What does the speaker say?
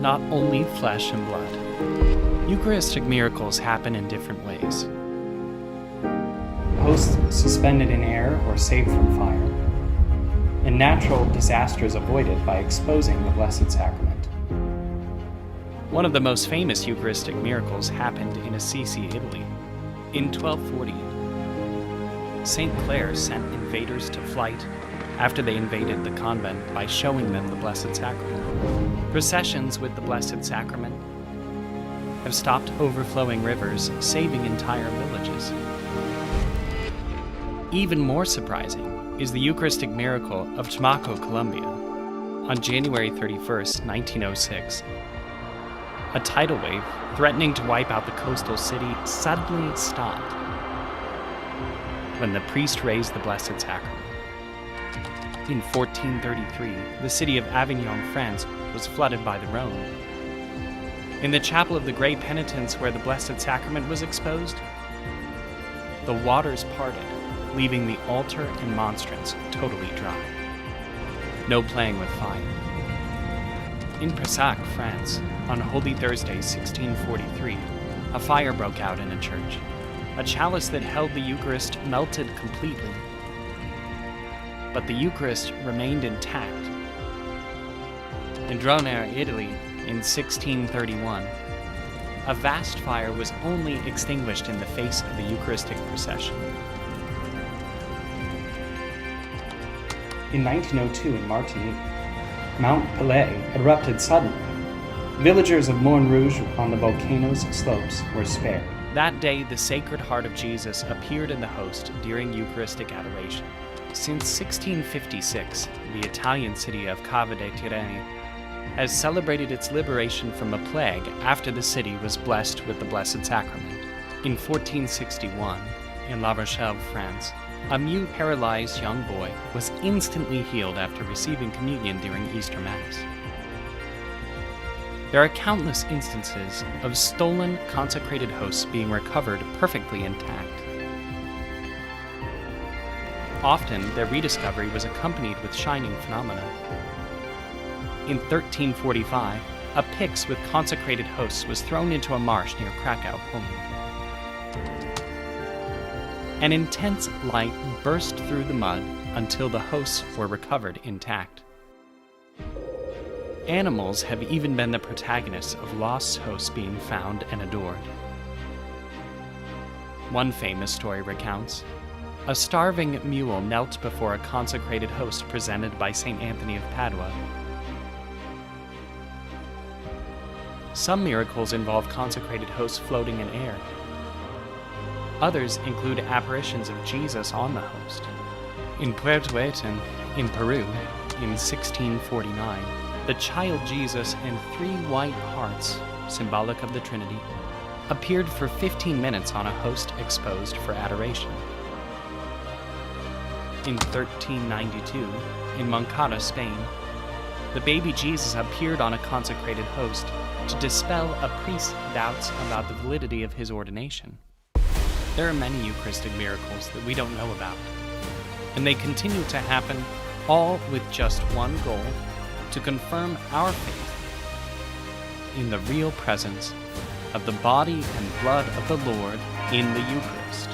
not only flesh and blood. Eucharistic miracles happen in different ways. Hosts suspended in air or saved from fire, and natural disasters avoided by exposing the Blessed Sacrament. One of the most famous Eucharistic miracles happened in Assisi, Italy. In 1240, St. Clare sent invaders to flight after they invaded the convent by showing them the Blessed Sacrament. Processions with the Blessed Sacrament have stopped overflowing rivers, saving entire villages. Even more surprising is the Eucharistic miracle of Tumaco, Colombia. On January 31st, 1906, a tidal wave threatening to wipe out the coastal city suddenly stopped when the priest raised the Blessed Sacrament. In 1433, the city of Avignon, France, was flooded by the Rhone. In the chapel of the Great Penitence where the Blessed Sacrament was exposed, the waters parted, leaving the altar and monstrance totally dry. No playing with fire. In Pessac, France, on Holy Thursday, 1643, a fire broke out in a church. A chalice that held the Eucharist melted completely, but the Eucharist remained intact. In Dronera, Italy, in 1631, a vast fire was only extinguished in the face of the Eucharistic procession. In 1902 in Martinique, Mount Pelée erupted suddenly. Villagers of Morne Rouge on the volcano's slopes were spared. That day, the Sacred Heart of Jesus appeared in the host during Eucharistic adoration. Since 1656, the Italian city of Cava dei Tirreni has celebrated its liberation from a plague after the city was blessed with the Blessed Sacrament. In 1461, in La Rochelle, France, a mute, paralyzed young boy was instantly healed after receiving communion during Easter Mass. There are countless instances of stolen consecrated hosts being recovered perfectly intact. Often, their rediscovery was accompanied with shining phenomena. In 1345, a pyx with consecrated hosts was thrown into a marsh near Krakow, Poland. An intense light burst through the mud until the hosts were recovered intact. Animals have even been the protagonists of lost hosts being found and adored. One famous story recounts, a starving mule knelt before a consecrated host presented by St. Anthony of Padua. Some miracles involve consecrated hosts floating in air. Others include apparitions of Jesus on the host. In Puerto Aytén, in Peru, in 1649, the child Jesus and 3 white hearts, symbolic of the Trinity, appeared for 15 minutes on a host exposed for adoration. In 1392, in Moncada, Spain, the baby Jesus appeared on a consecrated host to dispel a priest's doubts about the validity of his ordination. There are many Eucharistic miracles that we don't know about, and they continue to happen, all with just one goal: to confirm our faith in the real presence of the body and blood of the Lord in the Eucharist.